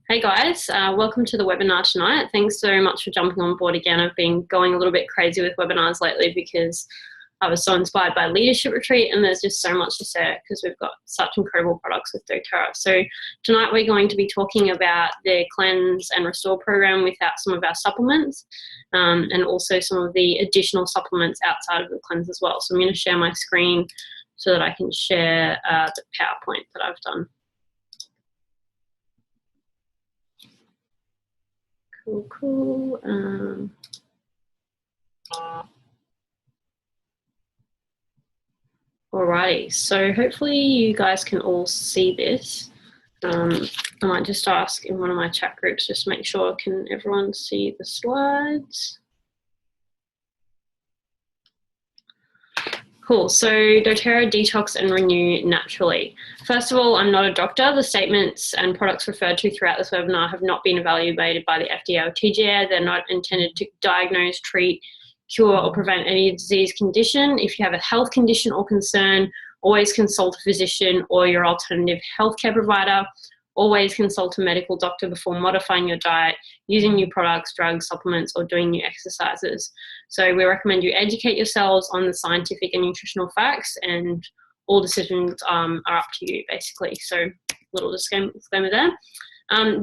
Hey guys, welcome to the webinar tonight. Thanks very much for jumping on board again. I've been going a little bit crazy with webinars lately because I was so inspired by Leadership Retreat, and there's just so much to share because we've got such incredible products with doTERRA. So tonight we're going to be talking about the Cleanse and Restore program without some of our supplements, and also some of the additional supplements outside of the cleanse as well. So I'm going to share my screen so that I can share the PowerPoint that I've done. Cool. Alrighty, so hopefully you guys can all see this. I might just ask in one of my chat groups, just make sure, can everyone see the slides? Cool, so doTERRA detox and renew naturally. First of all, I'm not a doctor. The statements and products referred to throughout this webinar have not been evaluated by the FDA or TGA. They're not intended to diagnose, treat, cure, or prevent any disease condition. If you have a health condition or concern, always consult a physician or your alternative healthcare provider. Always consult a medical doctor before modifying your diet, using new products, drugs, supplements, or doing new exercises. So we recommend you educate yourselves on the scientific and nutritional facts, and all decisions are up to you, basically. So little disclaimer there.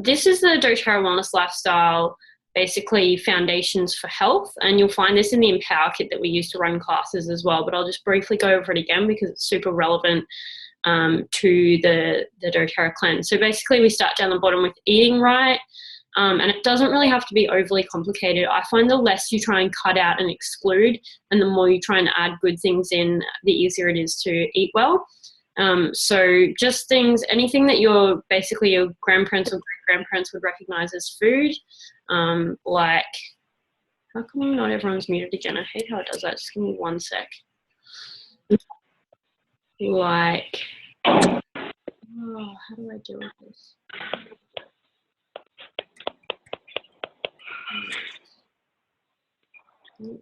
This is the doTERRA Wellness Lifestyle, basically foundations for health, and you'll find this in the Empower kit that we use to run classes as well, but I'll just briefly go over it again because it's super relevant to the doTERRA cleanse. So basically we start down the bottom with eating right, and it doesn't really have to be overly complicated. I find the less you try and cut out and exclude, and the more you try and add good things in, the easier it is to eat well. So just things, anything that your grandparents or great-grandparents would recognize as food, like, how come not everyone's muted again? I hate how it does that. Just give me 1 sec. Like, how do I deal with this?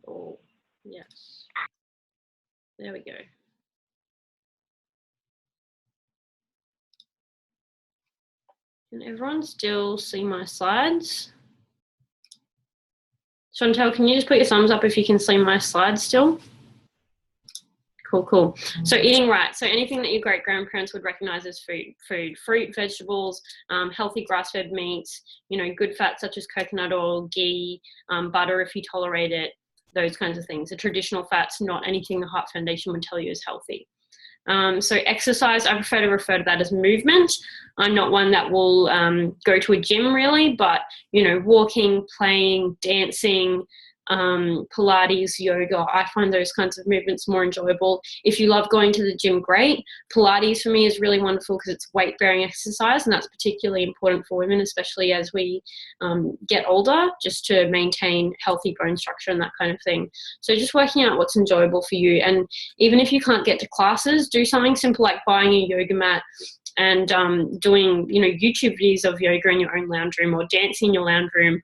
Oh, yes. There we go. Can everyone still see my slides? Chantel, can you just put your thumbs up if you can see my slides still? Cool. So eating right. So anything that your great-grandparents would recognize as food, fruit, vegetables, healthy grass-fed meats, good fats such as coconut oil, ghee, butter if you tolerate it, those kinds of things. The traditional fats, not anything the Heart Foundation would tell you is healthy. So exercise, I prefer to refer to that as movement. I'm not one that will go to a gym really, but walking, playing, dancing, Pilates, yoga, I find those kinds of movements more enjoyable. If you love going to the gym, great. Pilates for me is really wonderful because it's weight-bearing exercise, and that's particularly important for women, especially as we get older, just to maintain healthy bone structure and that kind of thing. So just working out what's enjoyable for you, and even if you can't get to classes, do something simple like buying a yoga mat and doing YouTube videos of yoga in your own lounge room, or dancing in your lounge room.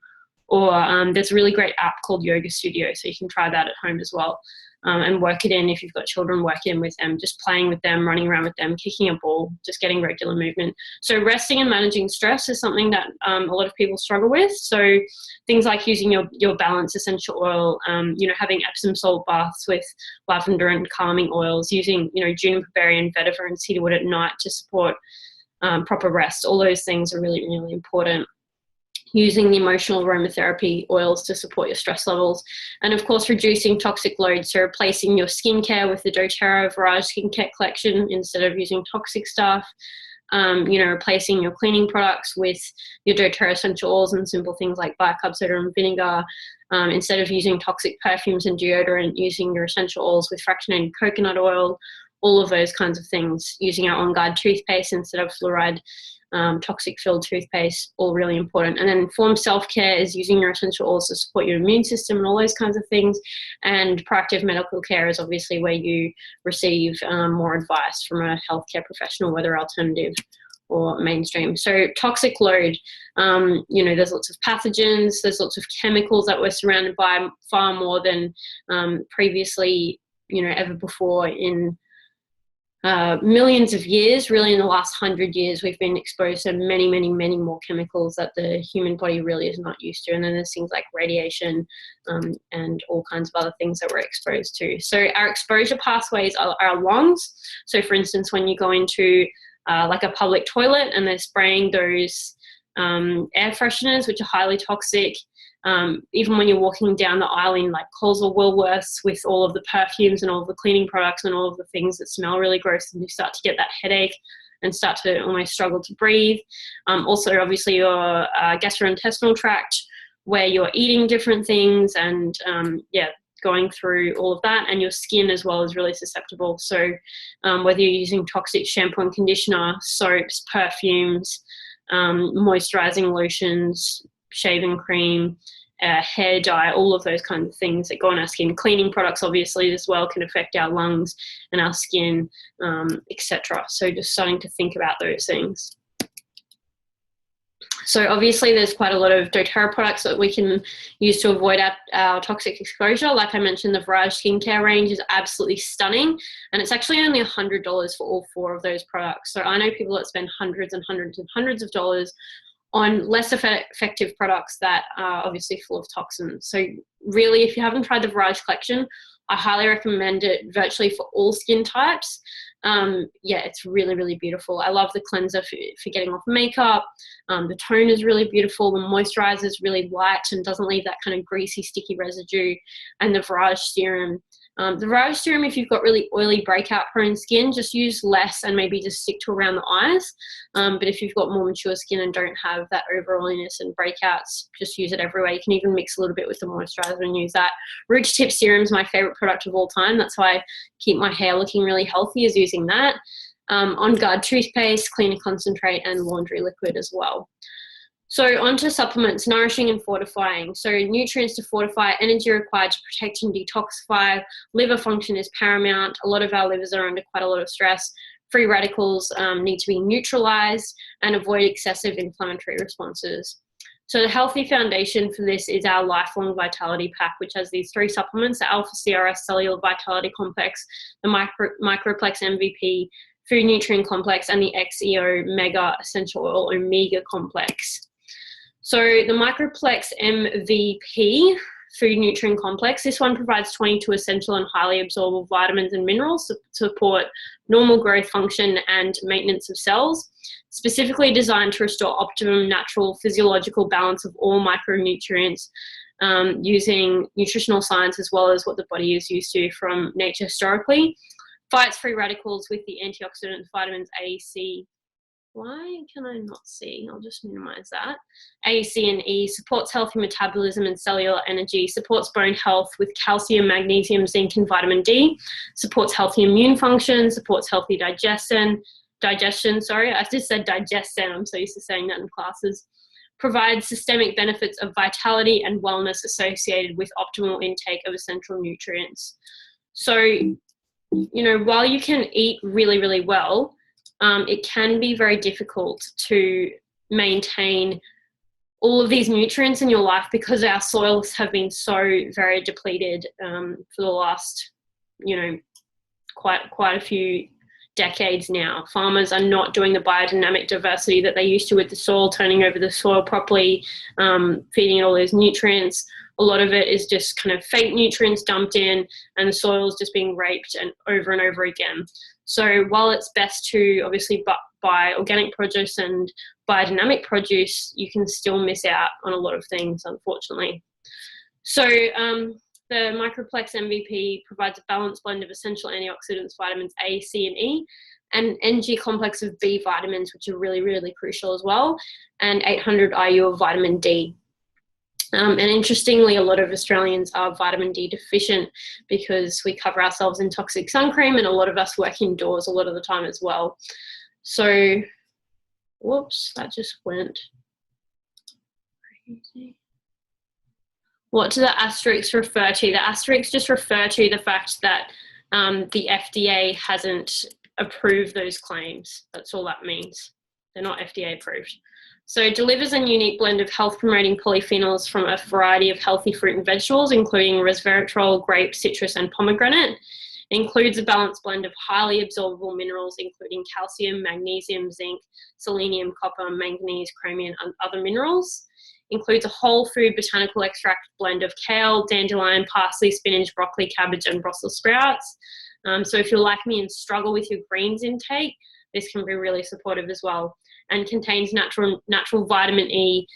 Or there's a really great app called Yoga Studio, so you can try that at home as well, and work it in. If you've got children, work in with them, just playing with them, running around with them, kicking a ball, just getting regular movement. So resting and managing stress is something that a lot of people struggle with. So things like using your Balance essential oil, having Epsom salt baths with lavender and calming oils, using juniper berry and vetiver and cedarwood at night to support proper rest. All those things are really, really important. Using the emotional aromatherapy oils to support your stress levels. And of course, reducing toxic load. So replacing your skincare with the doTERRA Virage skincare collection instead of using toxic stuff. Replacing your cleaning products with your doTERRA essential oils and simple things like bicarb soda and vinegar. Instead of using toxic perfumes and deodorant, using your essential oils with fractionated coconut oil, all of those kinds of things. Using our On Guard toothpaste instead of fluoride toxic-filled toothpaste, all really important. And then informed self-care is using your essential oils to support your immune system and all those kinds of things. And proactive medical care is obviously where you receive more advice from a healthcare professional, whether alternative or mainstream. So toxic load, there's lots of pathogens, there's lots of chemicals that we're surrounded by, far more than previously, ever before in millions of years. Really, in the last 100 years, we've been exposed to many, many, many more chemicals that the human body really is not used to. And then there's things like radiation and all kinds of other things that we're exposed to. So our exposure pathways are our lungs. So for instance, when you go into like a public toilet and they're spraying those air fresheners, which are highly toxic, even when you're walking down the aisle in like Coles or Woolworths with all of the perfumes and all of the cleaning products and all of the things that smell really gross, and you start to get that headache and start to almost struggle to breathe. Also, obviously, your gastrointestinal tract, where you're eating different things and, going through all of that, and your skin as well is really susceptible. So whether you're using toxic shampoo and conditioner, soaps, perfumes, moisturizing lotions, shaving cream, hair dye, all of those kinds of things that go on our skin. Cleaning products obviously as well can affect our lungs and our skin, etc. So just starting to think about those things. So obviously there's quite a lot of doTERRA products that we can use to avoid our toxic exposure. Like I mentioned, the Virage skincare range is absolutely stunning, and it's actually only $100 for all 4 of those products. So I know people that spend hundreds and hundreds and hundreds of dollars on less effective products that are obviously full of toxins. So really, if you haven't tried the Virage collection, I highly recommend it virtually for all skin types. It's really, really beautiful. I love the cleanser for getting off makeup. The tone is really beautiful. The moisturizer is really light and doesn't leave that kind of greasy, sticky residue. And the Virage serum. The Virage serum, if you've got really oily, breakout prone skin, just use less and maybe just stick to around the eyes. But if you've got more mature skin and don't have that over oiliness and breakouts, just use it everywhere. You can even mix a little bit with the moisturizer and use that. Ridge Tip Serum is my favorite product of all time. That's why I keep my hair looking really healthy, is using that. On Guard toothpaste, cleaner concentrate, and laundry liquid as well. So onto supplements, nourishing and fortifying. So nutrients to fortify, energy required to protect and detoxify. Liver function is paramount. A lot of our livers are under quite a lot of stress. Free radicals need to be neutralized, and avoid excessive inflammatory responses. So the healthy foundation for this is our Lifelong Vitality Pack, which has these 3 supplements: the Alpha CRS Cellular Vitality Complex, the Microplex MVP Food Nutrient Complex, and the XEO Mega Essential Oil Omega Complex. So the Microplex MVP Food Nutrient Complex, this one provides 22 essential and highly absorbable vitamins and minerals to support normal growth function and maintenance of cells, specifically designed to restore optimum natural physiological balance of all micronutrients, using nutritional science as well as what the body is used to from nature historically. Fights free radicals with the antioxidants, vitamins A, C. Why can I not see? I'll just minimize that. A, C, and E. Supports healthy metabolism and cellular energy. Supports bone health with calcium, magnesium, zinc, and vitamin D. Supports healthy immune function. Supports healthy digestion. I just said digestion. I'm so used to saying that in classes. Provides systemic benefits of vitality and wellness associated with optimal intake of essential nutrients. So, while you can eat really, really well, it can be very difficult to maintain all of these nutrients in your life because our soils have been so very depleted for the last, quite a few decades now. Farmers are not doing the biodynamic diversity that they used to with the soil, turning over the soil properly, feeding it all those nutrients. A lot of it is just kind of fake nutrients dumped in, and the soil is just being raped and over again. So while it's best to obviously buy organic produce and biodynamic produce, you can still miss out on a lot of things, unfortunately. So the Microplex MVP provides a balanced blend of essential antioxidants, vitamins A, C, and E, and energy complex of B vitamins, which are really, really crucial as well, and 800 IU of vitamin D. And interestingly, a lot of Australians are vitamin D deficient because we cover ourselves in toxic sun cream, and a lot of us work indoors a lot of the time as well. So, whoops, that just went crazy. What do the asterisks refer to? The asterisks just refer to the fact that the FDA hasn't approved those claims. That's all that means. They're not FDA approved. So it delivers a unique blend of health-promoting polyphenols from a variety of healthy fruit and vegetables, including resveratrol, grape, citrus, and pomegranate. It includes a balanced blend of highly absorbable minerals, including calcium, magnesium, zinc, selenium, copper, manganese, chromium, and other minerals. Includes a whole food botanical extract blend of kale, dandelion, parsley, spinach, broccoli, cabbage, and Brussels sprouts. So if you're like me and struggle with your greens intake, this can be really supportive as well. And contains natural vitamin E,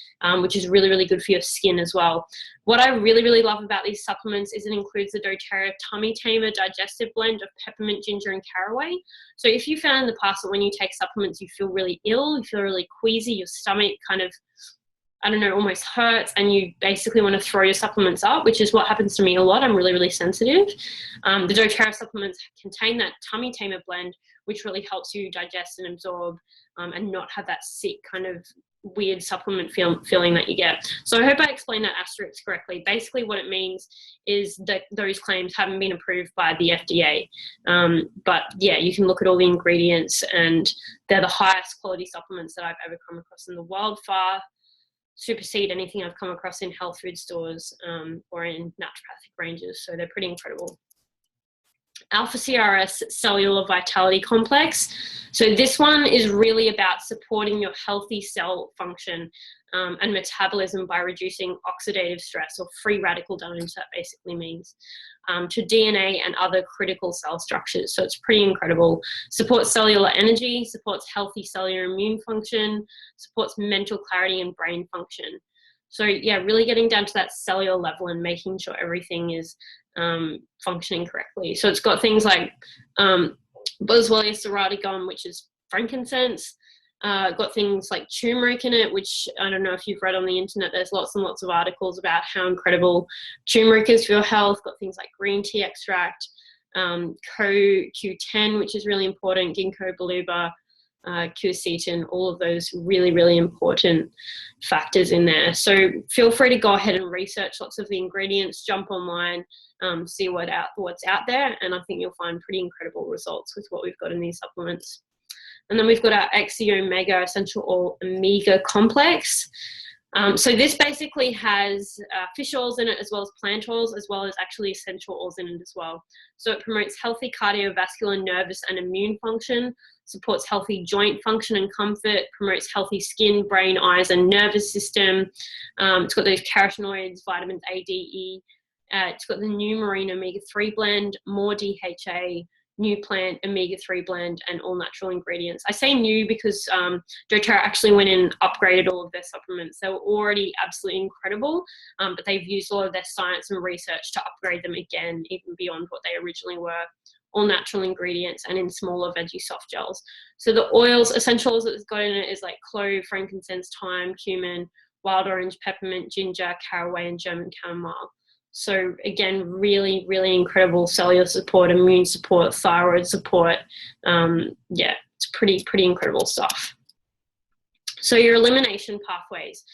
which is really, really good for your skin as well. What I really, really love about these supplements is it includes the doTERRA Tummy Tamer digestive blend of peppermint, ginger, and caraway. So if you found in the past that when you take supplements, you feel really ill, you feel really queasy, your stomach kind of, I don't know, almost hurts, and you basically want to throw your supplements up, which is what happens to me a lot. I'm really, really sensitive. The doTERRA supplements contain that Tummy Tamer blend, which really helps you digest and absorb and not have that sick kind of weird supplement feeling that you get. So I hope I explained that asterisk correctly. Basically what it means is that those claims haven't been approved by the FDA. But yeah, you can look at all the ingredients, and they're the highest quality supplements that I've ever come across in the world, far supersede anything I've come across in health food stores or in naturopathic ranges. So they're pretty incredible. Alpha CRS Cellular Vitality Complex. So this one is really about supporting your healthy cell function and metabolism by reducing oxidative stress, or free radical damage, that basically means, to DNA and other critical cell structures. So it's pretty incredible. Supports cellular energy, supports healthy cellular immune function, supports mental clarity and brain function. So yeah, really getting down to that cellular level and making sure everything is functioning correctly. So it's got things like Boswellia serrata gum, which is frankincense. Got things like turmeric in it, which I don't know if you've read on the internet. There's lots and lots of articles about how incredible turmeric is for your health. Got things like green tea extract, CoQ10, which is really important, ginkgo biloba, quercetin, all of those really, really important factors in there. So feel free to go ahead and research lots of the ingredients, jump online, see what's out there, and I think you'll find pretty incredible results with what we've got in these supplements. And then we've got our Exio Mega Essential Oil Omega Complex. So this basically has fish oils in it, as well as plant oils, as well as actually essential oils in it as well. So it promotes healthy cardiovascular, nervous, and immune function, supports healthy joint function and comfort, promotes healthy skin, brain, eyes, and nervous system. It's got those carotenoids, vitamins A, D, E. It's got the new marine omega-3 blend, more DHA, new plant omega-3 blend, and all natural ingredients. I say new because doTERRA actually went in and upgraded all of their supplements. They were already absolutely incredible, but they've used all of their science and research to upgrade them again, even beyond what they originally were. All natural ingredients and in smaller veggie soft gels. So the oils, essential oils that it's got in it is like clove, frankincense, thyme, cumin, wild orange, peppermint, ginger, caraway, and German chamomile. So again, really, really incredible cellular support, immune support, thyroid support. Yeah, it's pretty incredible stuff. So your elimination pathways,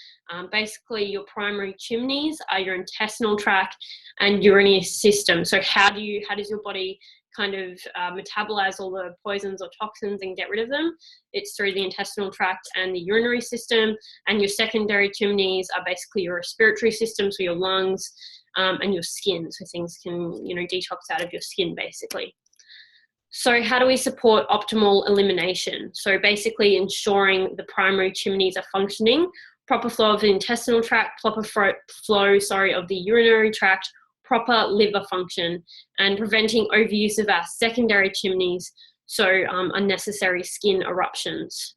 basically your primary chimneys are your intestinal tract and urinary system. So how does your body kind of metabolize all the poisons or toxins and get rid of them? It's through the intestinal tract and the urinary system. And your secondary chimneys are basically your respiratory system, so your lungs, and your skin, so things can, detox out of your skin basically. So how do we support optimal elimination? So basically ensuring the primary chimneys are functioning, proper flow of the intestinal tract, proper flow of the urinary tract, proper liver function, and preventing overuse of our secondary chimneys, so unnecessary skin eruptions.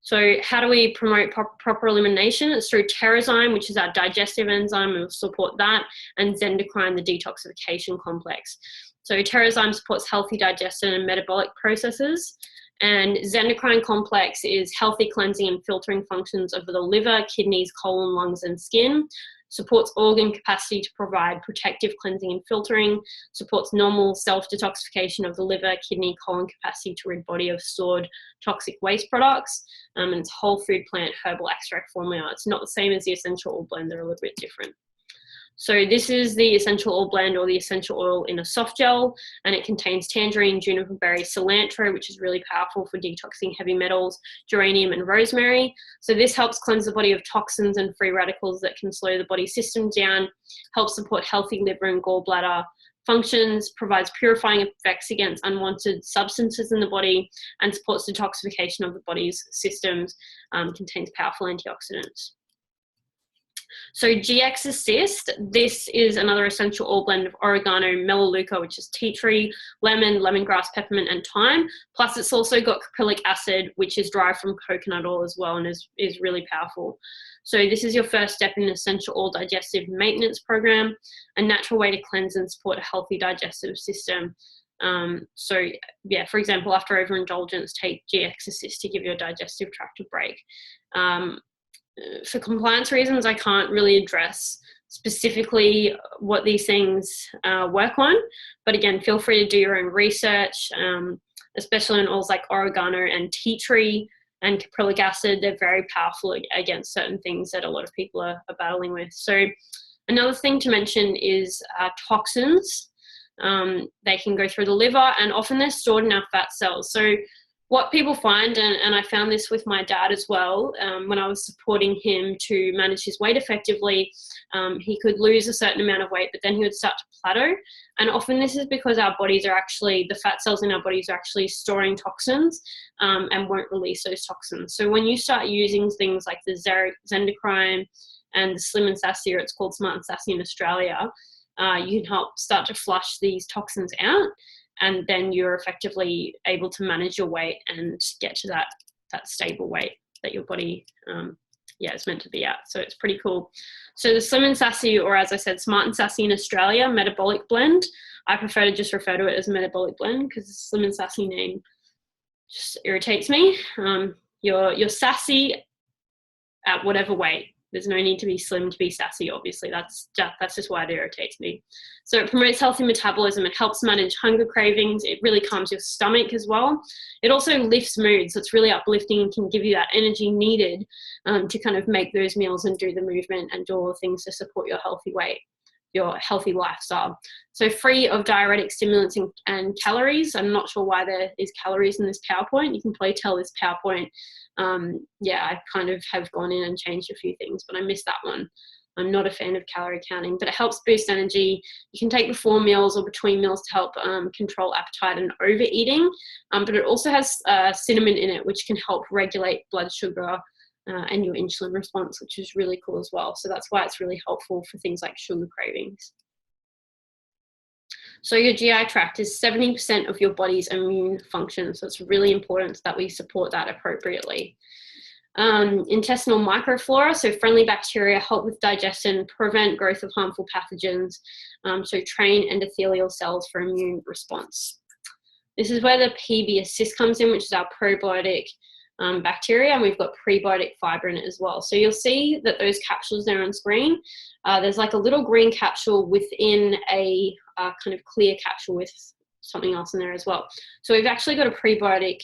So how do we promote proper elimination? It's through Terrazyme, which is our digestive enzyme, and we'll support that, and Zendocrine, the detoxification complex. So Terrazyme supports healthy digestion and metabolic processes, and Zendocrine complex is healthy cleansing and filtering functions of the liver, kidneys, colon, lungs, and skin. Supports organ capacity to provide protective cleansing and filtering, supports normal self-detoxification of the liver, kidney, colon capacity to rid body of stored toxic waste products, and it's whole food plant herbal extract formula. It's not the same as the essential oil blend, they're a little bit different. So this is the essential oil blend, or the essential oil in a soft gel, and it contains tangerine, juniper berry, cilantro, which is really powerful for detoxing heavy metals, geranium, and rosemary. So this helps cleanse the body of toxins and free radicals that can slow the body system down, helps support healthy liver and gallbladder, functions, provides purifying effects against unwanted substances in the body, and supports detoxification of the body's systems, contains powerful antioxidants. So GX Assist, this is another essential oil blend of oregano, melaleuca, which is tea tree, lemon, lemongrass, peppermint, and thyme. Plus it's also got caprylic acid, which is derived from coconut oil as well and is really powerful. So this is your first step in an essential oil digestive maintenance program, a natural way to cleanse and support a healthy digestive system. So yeah, for example, after overindulgence, take GX Assist to give your digestive tract a break. For compliance reasons, I can't really address specifically what these things work on, but again, feel free to do your own research, especially on oils like oregano and tea tree and caprylic acid. They're very powerful against certain things that a lot of people are battling with. So another thing to mention is toxins. They can go through the liver, and often they're stored in our fat cells. So what people find, and I found this with my dad as well, when I was supporting him to manage his weight effectively, he could lose a certain amount of weight, but then he would start to plateau. And often this is because our bodies are actually, the fat cells in our bodies are actually storing toxins and won't release those toxins. So when you start using things like the Zendocrine and the Slim and Sassy, or it's called Smart and Sassy in Australia, you can help start to flush these toxins out. And then you're effectively able to manage your weight and get to that stable weight that your body is meant to be at. So it's pretty cool. So the Slim and Sassy, or as I said, Smart and Sassy in Australia, metabolic blend. I prefer to just refer to it as metabolic blend because the Slim and Sassy name just irritates me. You're sassy at whatever weight. There's no need to be slim to be sassy, obviously. That's just why it irritates me. So it promotes healthy metabolism. It helps manage hunger cravings. It really calms your stomach as well. It also lifts mood, so it's really uplifting and can give you that energy needed to kind of make those meals and do the movement and do all the things to support your healthy weight, your healthy lifestyle. So free of diuretic stimulants and calories. I'm not sure why there is calories in this PowerPoint. You can probably tell this PowerPoint, I kind of have gone in and changed a few things, but I missed that one. I'm not a fan of calorie counting, but it helps boost energy. You can take before meals or between meals to help control appetite and overeating, but it also has cinnamon in it, which can help regulate blood sugar and your insulin response, which is really cool as well. So that's why it's really helpful for things like sugar cravings. So your GI tract is 70% of your body's immune function. So it's really important that we support that appropriately. Intestinal microflora, so friendly bacteria help with digestion, prevent growth of harmful pathogens, so train endothelial cells for immune response. This is where the PB Assist comes in, which is our probiotic bacteria, and we've got prebiotic fiber in it as well. So you'll see that those capsules there on screen, there's like a little green capsule within a kind of clear capsule with something else in there as well. So we've actually got a prebiotic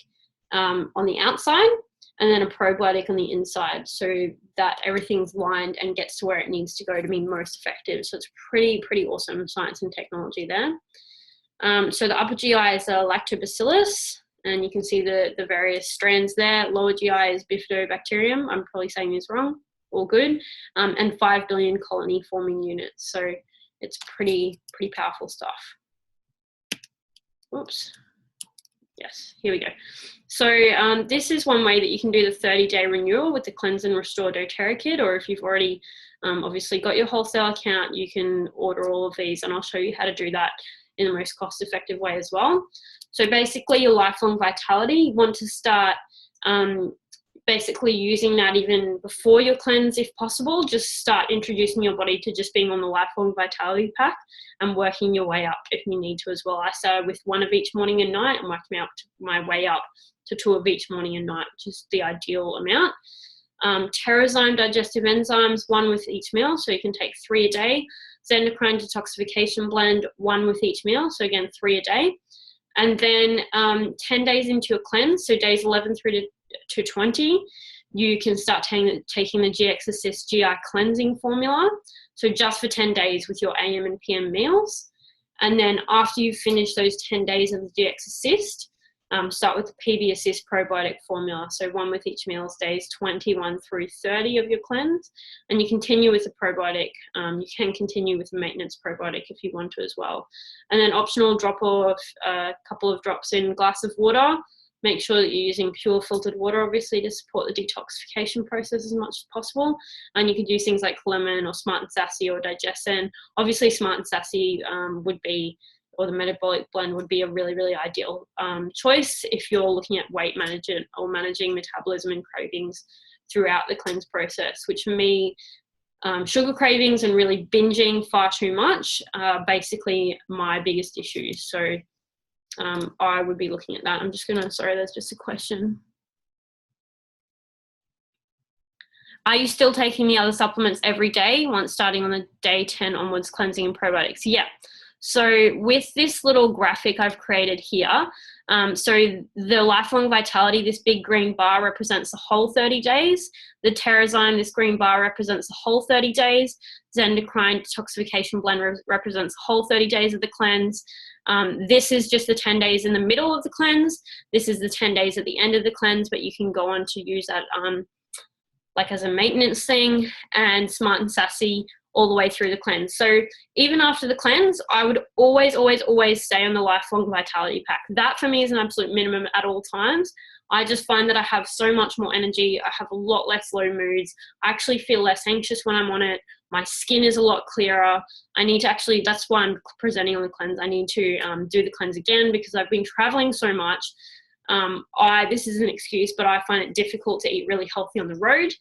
on the outside and then a probiotic on the inside, so that everything's lined and gets to where it needs to go to be most effective. So it's pretty awesome science and technology there. So the upper GI is a lactobacillus, and you can see the various strands there. Lower GI is bifidobacterium. I'm probably saying this wrong. All good. And 5 billion colony forming units. So it's pretty powerful stuff. Oops. Yes, here we go. So this is one way that you can do the 30-day renewal with the Cleanse and Restore doTERRA kit, or if you've already obviously got your wholesale account, you can order all of these, and I'll show you how to do that in the most cost-effective way as well. So basically your lifelong vitality, you want to start basically using that even before your cleanse if possible. Just start introducing your body to just being on the lifelong vitality pack and working your way up if you need to as well. I started with 1 of each morning and night and worked my way up to 2 of each morning and night, which is the ideal amount. Terrazyme digestive enzymes, 1 with each meal, so you can take 3 a day. Zendocrine detoxification blend, 1 with each meal, so again 3 a day. And then 10 days into your cleanse, so days 11 through to 20, you can start taking the GX Assist GI cleansing formula, so just for 10 days with your AM and PM meals. And then after you finish those 10 days of the GX Assist, start with the PB Assist probiotic formula. So 1 with each meals days 21 through 30 of your cleanse. And you continue with the probiotic. You can continue with the maintenance probiotic if you want to as well. And then optional drop off a couple of drops in a glass of water. Make sure that you're using pure filtered water, obviously, to support the detoxification process as much as possible. And you could use things like lemon or Smart and Sassy or Digestin. Obviously, Smart and Sassy would be, or the metabolic blend would be a really, really ideal choice if you're looking at weight management or managing metabolism and cravings throughout the cleanse process, which for me, sugar cravings and really binging far too much are basically my biggest issues. So I would be looking at that. I'm just gonna, sorry, there's just a question. Are you still taking the other supplements every day once starting on the day 10 onwards cleansing and probiotics? Yeah. So with this little graphic I've created here, so the lifelong vitality, this big green bar represents the whole 30 days. The Terrazyme, this green bar represents the whole 30 days. Zendocrine detoxification blend represents the whole 30 days of the cleanse. This is just the 10 days in the middle of the cleanse. This is the 10 days at the end of the cleanse, but you can go on to use that like as a maintenance thing, and Smart and Sassy all the way through the cleanse. So even after the cleanse, I would always, always, always stay on the lifelong vitality pack. That for me is an absolute minimum at all times. I just find that I have so much more energy. I have a lot less low moods. I actually feel less anxious when I'm on it. My skin is a lot clearer. I need to actually, that's why I'm presenting on the cleanse. I need to do the cleanse again because I've been traveling so much. This is an excuse, but I find it difficult to eat really healthy on the road.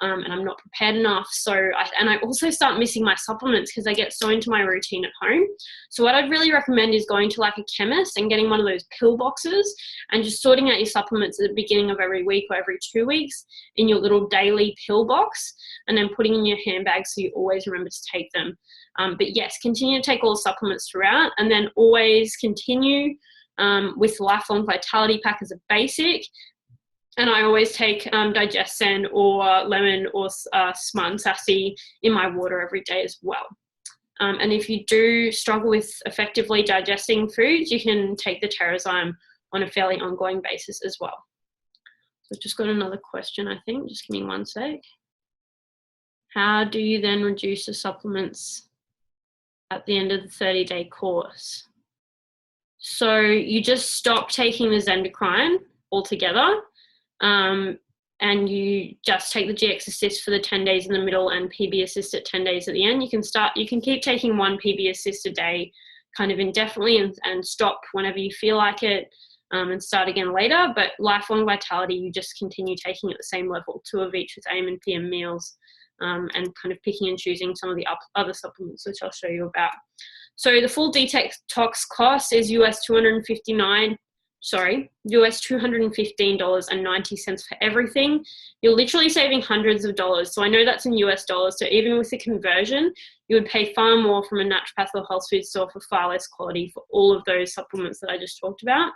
And I'm not prepared enough. So, I also start missing my supplements because I get so into my routine at home. So what I'd really recommend is going to like a chemist and getting one of those pill boxes and just sorting out your supplements at the beginning of every week or every 2 weeks in your little daily pill box, and then putting in your handbag so you always remember to take them. But yes, continue to take all the supplements throughout, and then always continue with lifelong vitality pack as a basic. And I always take Digestin or lemon or Smart and Sassy in my water every day as well. And if you do struggle with effectively digesting foods, you can take the Terrazyme on a fairly ongoing basis as well. So I've just got another question, I think. Just give me one sec. How do you then reduce the supplements at the end of the 30-day course? So you just stop taking the Zendocrine altogether. And you just take the GX Assist for the 10 days in the middle and PB Assist at 10 days at the end. You can keep taking 1 PB Assist a day kind of indefinitely and stop whenever you feel like it, and start again later. But lifelong vitality, you just continue taking at the same level, 2 of each with AM and PM meals, and kind of picking and choosing some of the other supplements, which I'll show you about. So the full detox cost is US $215.90 for everything. You're literally saving hundreds of dollars. So I know that's in US dollars. So even with the conversion, you would pay far more from a naturopath or health food store for far less quality for all of those supplements that I just talked about.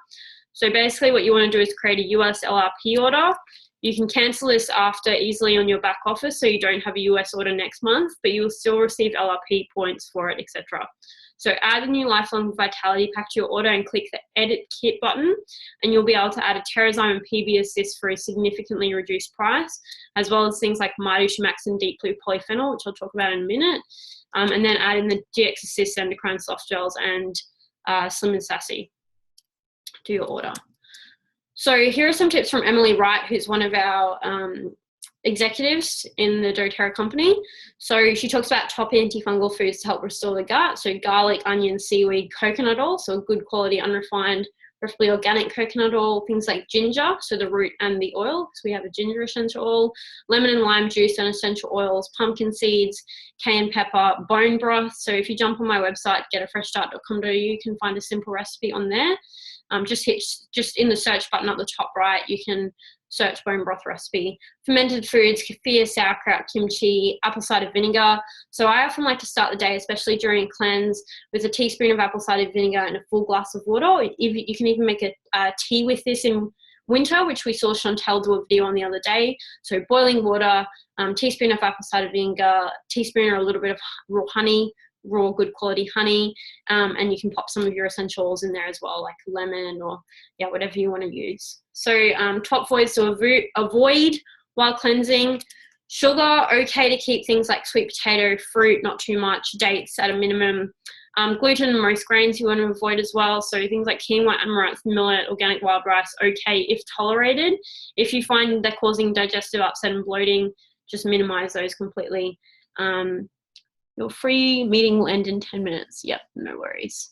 So basically what you want to do is create a US LRP order. You can cancel this after easily on your back office, so you don't have a US order next month, but you will still receive LRP points for it, etc. So add a new lifelong vitality pack to your order and click the edit kit button, and you'll be able to add a Terrazyme and PB Assist for a significantly reduced price, as well as things like Max and Deep Blue Polyphenol, which I'll talk about in a minute, and then add in the GX Assist Endocrine Soft Gels and Slim and Sassy to your order. So here are some tips from Emily Wright, who's one of our executives in the doTERRA company. So she talks about top antifungal foods to help restore the gut. So garlic, onion, seaweed, coconut oil, so good quality unrefined, preferably organic coconut oil, things like ginger, so the root and the oil, because we have a ginger essential oil, lemon and lime juice and essential oils, pumpkin seeds, cayenne pepper, bone broth. So if you jump on my website, getafreshstart.com.au, you can find a simple recipe on there. Just in the search button up the top right, you can search bone broth recipe. Fermented foods, kefir, sauerkraut, kimchi, apple cider vinegar. So I often like to start the day, especially during a cleanse, with a teaspoon of apple cider vinegar and a full glass of water. You can even make a tea with this in winter, which we saw Chantel do a video on the other day. So boiling water, teaspoon of apple cider vinegar, teaspoon or a little bit of raw honey, raw, good quality honey, and you can pop some of your essential oils in there as well, like lemon or yeah, whatever you want to use. So top voids to avoid while cleansing. Sugar, okay to keep things like sweet potato, fruit, not too much, dates at a minimum. Gluten and most grains you want to avoid as well. So things like quinoa, amaranth, millet, organic wild rice, okay if tolerated. If you find they're causing digestive upset and bloating, just minimize those completely. Your free meeting will end in 10 minutes. Yep, no worries.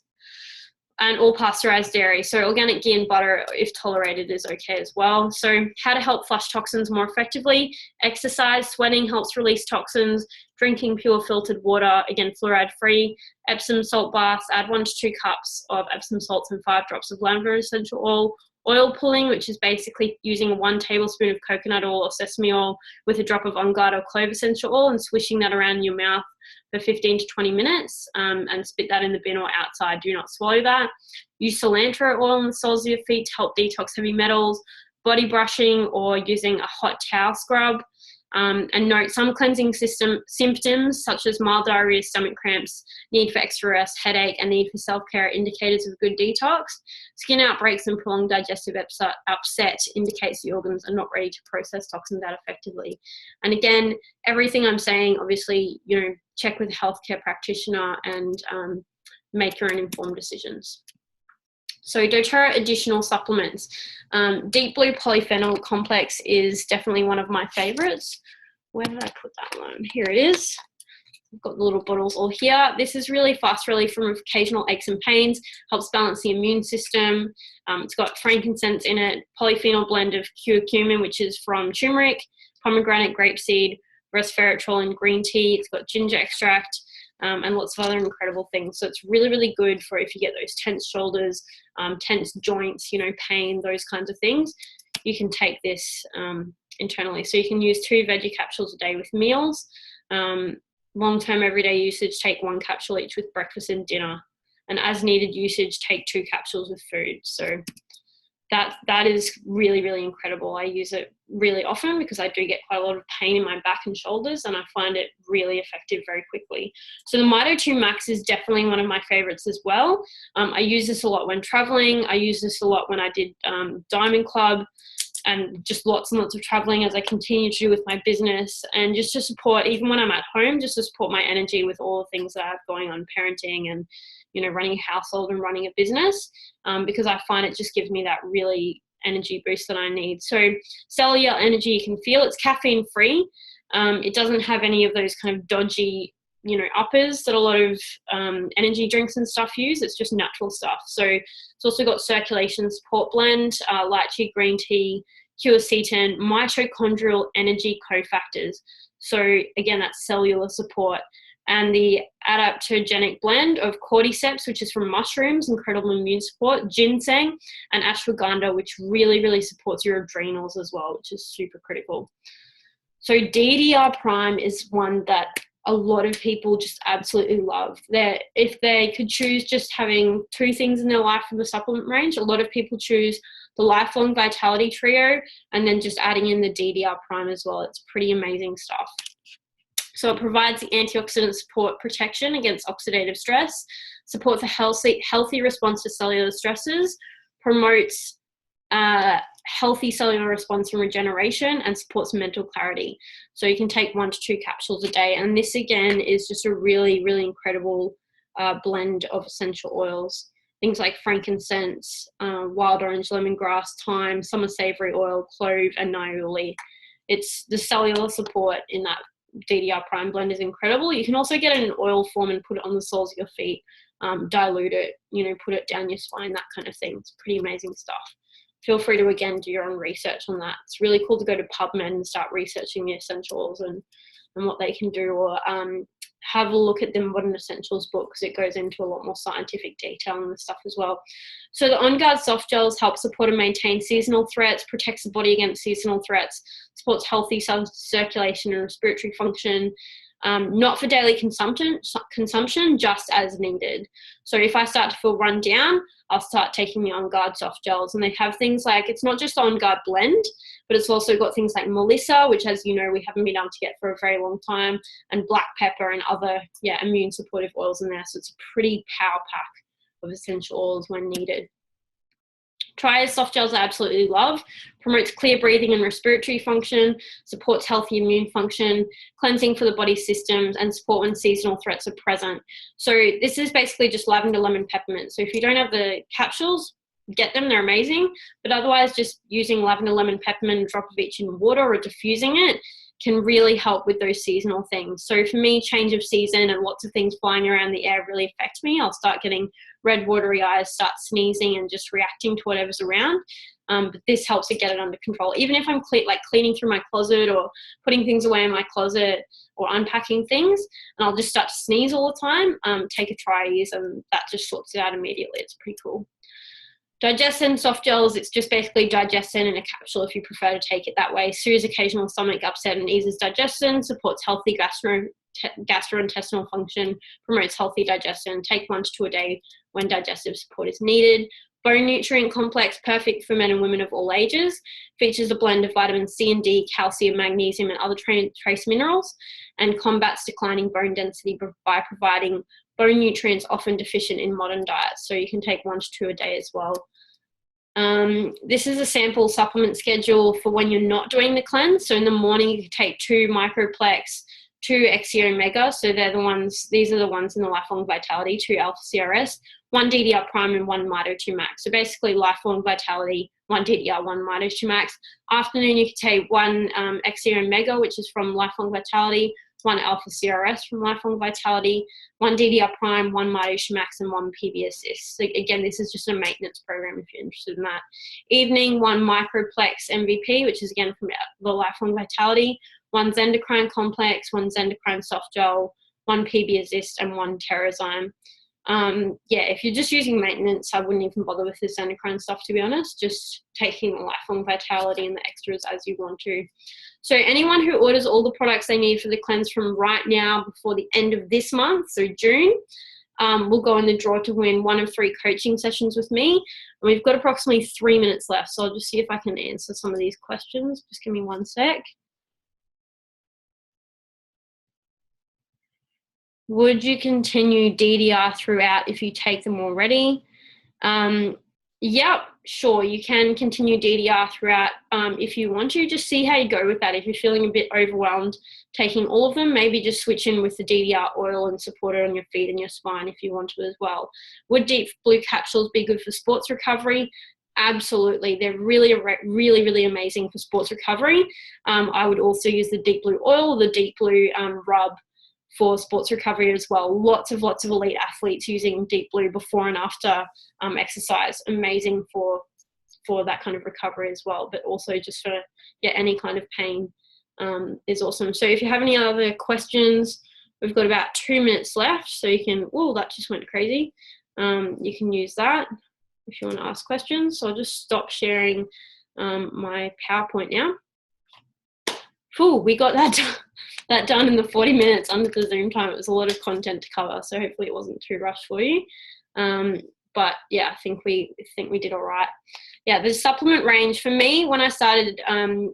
And all pasteurized dairy. So organic ghee and butter, if tolerated, is okay as well. So how to help flush toxins more effectively. Exercise, sweating helps release toxins. Drinking pure filtered water, again, fluoride free. Epsom salt baths, add 1 to 2 cups of Epsom salts and 5 drops of lavender essential oil. Oil pulling, which is basically using 1 tablespoon of coconut oil or sesame oil with a drop of on guard or clove essential oil and swishing that around in your mouth for 15 to 20 minutes and spit that in the bin or outside. Do not swallow that. Use cilantro oil on the soles of your feet to help detox heavy metals. Body brushing or using a hot towel scrub. And note some cleansing symptoms such as mild diarrhea, stomach cramps, need for extra rest, headache, and need for self-care are indicators of good detox. Skin outbreaks and prolonged digestive upset indicates the organs are not ready to process toxins out effectively. And again, everything I'm saying, obviously, you know, check with a healthcare practitioner and make your own informed decisions. So doTERRA additional supplements. Deep Blue Polyphenol Complex is definitely one of my favorites. Where did I put that one? Here it is. I've got the little bottles all here. This is really fast relief from occasional aches and pains, helps balance the immune system. It's got frankincense in it, polyphenol blend of curcumin, which is from turmeric, pomegranate, grapeseed, resveratrol and green tea. It's got ginger extract. And lots of other incredible things. So it's really, really good for if you get those tense shoulders, tense joints, you know, pain, those kinds of things. You can take this internally. So you can use 2 veggie capsules a day with meals. Long-term everyday usage, take 1 capsule each with breakfast and dinner. And as needed usage, take 2 capsules with food. So that is really, really incredible. I use it really often because I do get quite a lot of pain in my back and shoulders, and I find it really effective very quickly. So the Mito 2 Max is definitely one of my favorites as well. I use this a lot when traveling. I use this a lot when I did Diamond Club, and just lots and lots of traveling as I continue to do with my business, and just to support, even when I'm at home, just to support my energy with all the things that I have going on, parenting and, you know, running a household and running a business, because I find it just gives me that really energy boost that I need. So cellular energy, you can feel it's caffeine free. It doesn't have any of those kind of dodgy, you know, uppers that a lot of energy drinks and stuff use. It's just natural stuff. So it's also got circulation support blend, lychee green tea, quercetin, mitochondrial energy cofactors. So again, that's cellular support. And the adaptogenic blend of cordyceps, which is from mushrooms, incredible immune support, ginseng, and ashwagandha, which really, really supports your adrenals as well, which is super critical. So DDR Prime is one that a lot of people just absolutely love. If they could choose just having 2 things in their life from the supplement range, a lot of people choose the Lifelong Vitality Trio and then just adding in the DDR Prime as well. It's pretty amazing stuff. So it provides the antioxidant support protection against oxidative stress, supports a healthy response to cellular stresses, promotes healthy cellular response and regeneration, and supports mental clarity. So you can take 1 to 2 capsules a day. And this again is just a really, really incredible blend of essential oils. Things like frankincense, wild orange, lemongrass, thyme, summer savory oil, clove, and niaouli. It's the cellular support in that DDR Prime blend is incredible. You can also get it in oil form and put it on the soles of your feet, dilute it, you know, put it down your spine, that kind of thing. It's pretty amazing stuff. Feel free to, again, do your own research on that. It's really cool to go to PubMed and start researching the essentials and what they can do, or have a look at the Modern Essentials book because it goes into a lot more scientific detail on this stuff as well. So the On Guard soft gels help support and maintain seasonal threats, protects the body against seasonal threats, supports healthy circulation and respiratory function, not for daily consumption, just as needed. So if I start to feel run down, I'll start taking the On Guard soft gels, and they have things like, it's not just On Guard blend, but it's also got things like Melissa, which, as you know, we haven't been able to get for a very long time, and black pepper and other immune supportive oils in there. So it's a pretty power pack of essential oils when needed. Tria's soft gels I absolutely love. Promotes clear breathing and respiratory function, supports healthy immune function, cleansing for the body systems, and support when seasonal threats are present. So this is basically just lavender, lemon, peppermint. So if you don't have the capsules, get them, they're amazing. But otherwise, just using lavender, lemon, peppermint, a drop of each in water or diffusing it can really help with those seasonal things. So for me, change of season and lots of things flying around the air really affect me. I'll start getting red watery eyes, start sneezing and just reacting to whatever's around. But this helps to get it under control. Even if I'm cleaning through my closet or putting things away in my closet or unpacking things, and I'll just start to sneeze all the time, take a Tri and that just sorts it out immediately. It's pretty cool. Digestin soft gels, it's just basically Digestin in a capsule if you prefer to take it that way. Soothes occasional stomach upset and eases digestion, supports healthy gastrointestinal function, promotes healthy digestion. Take 1 to 2 a day when digestive support is needed. Bone nutrient complex, perfect for men and women of all ages. Features a blend of vitamin C and D, calcium, magnesium, and other trace minerals, and combats declining bone density by providing bone nutrients often deficient in modern diets. So you can take 1 to 2 a day as well. This is a sample supplement schedule for when you're not doing the cleanse. So in the morning, you can take 2 Microplex, 2 XE Omega. So they're the ones, these are the ones in the Lifelong Vitality, 2 Alpha CRS, 1 DDR Prime and 1 Mito 2 Max. So basically Lifelong Vitality, 1 DDR, 1 Mito 2 Max. Afternoon, you can take 1 XE Omega, which is from Lifelong Vitality, 1 Alpha CRS from Lifelong Vitality, 1 DDR Prime, 1 Mito 2 Max, and 1 PB Assist. So again, this is just a maintenance program if you're interested in that. Evening, 1 Microplex MVP, which is again from the Lifelong Vitality, 1 Zendocrine Complex, 1 Zendocrine Soft Gel, 1 PB Assist, and 1 Terrazyme. If you're just using maintenance, I wouldn't even bother with the Zendocrine stuff, to be honest. Just taking the Lifelong Vitality and the extras as you want to. So anyone who orders all the products they need for the cleanse from right now before the end of this month, so June, will go in the draw to win 1 of 3 coaching sessions with me. And we've got approximately 3 minutes left, so I'll just see if I can answer some of these questions. Just give me 1 sec. Would you continue DDR throughout if you take them already? Yep, sure, you can continue DDR throughout if you want to. Just see how you go with that. If you're feeling a bit overwhelmed taking all of them, maybe just switch in with the DDR oil and support it on your feet and your spine if you want to as well. Would deep blue capsules be good for sports recovery? Absolutely. They're really, really, really amazing for sports recovery. I would also use the deep blue oil, the deep blue rub for sports recovery as well. Lots of elite athletes using deep blue before and after exercise. Amazing for that kind of recovery as well, but also just for any kind of pain is awesome. So if you have any other questions, we've got about 2 minutes left, so you can, that just went crazy. You can use that if you want to ask questions. So I'll just stop sharing my PowerPoint now. We got that done in the 40 minutes under the Zoom time. It was a lot of content to cover, so hopefully it wasn't too rushed for you. But yeah, I think we did all right. Yeah, the supplement range for me, when I started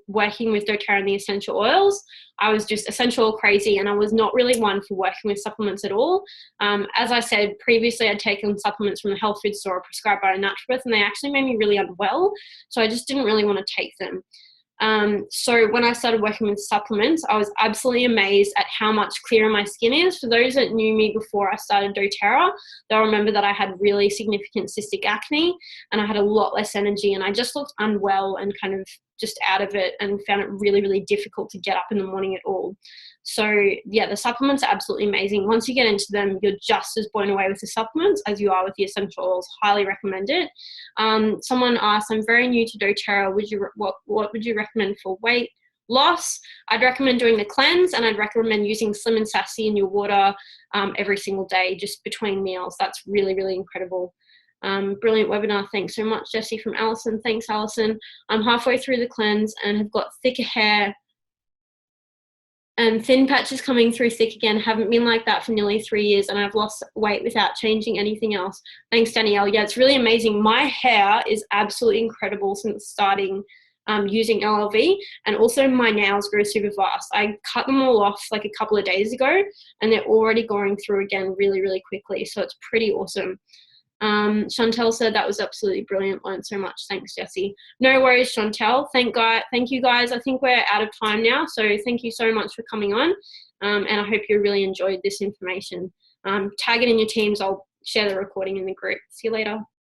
working with doTERRA and the essential oils, I was just essential oil crazy, and I was not really one for working with supplements at all. As I said previously, I'd taken supplements from the health food store prescribed by a naturopath, and they actually made me really unwell, so I just didn't really want to take them. So when I started working with supplements, I was absolutely amazed at how much clearer my skin is. For those that knew me before I started doTERRA, they'll remember that I had really significant cystic acne and I had a lot less energy, and I just looked unwell and kind of just out of it, and found it really, really difficult to get up in the morning at all. So yeah, the supplements are absolutely amazing. Once you get into them, you're just as blown away with the supplements as you are with the essential oils. Highly recommend it. Someone asked, I'm very new to doTERRA. What would you recommend for weight loss? I'd recommend doing the cleanse, and I'd recommend using Slim and Sassy in your water every single day, just between meals. That's really, really incredible. Brilliant webinar. Thanks so much, Jessie from Alison. Thanks, Alison. I'm halfway through the cleanse and have got thicker hair And thin patches coming through thick again. Haven't been like that for nearly 3 years, and I've lost weight without changing anything else. Thanks, Danielle. Yeah, it's really amazing. My hair is absolutely incredible since starting using LLV, and also my nails grow super fast. I cut them all off like a couple of days ago, and they're already going through again really, really quickly. So it's pretty awesome. Chantel said that was absolutely brilliant. Learned so much. Thanks, Jessie. No worries, Chantel. Thank you guys. I think we're out of time now, so thank you so much for coming on, and I hope you really enjoyed this information. Tag it in your teams. I'll share the recording in the group. See you later.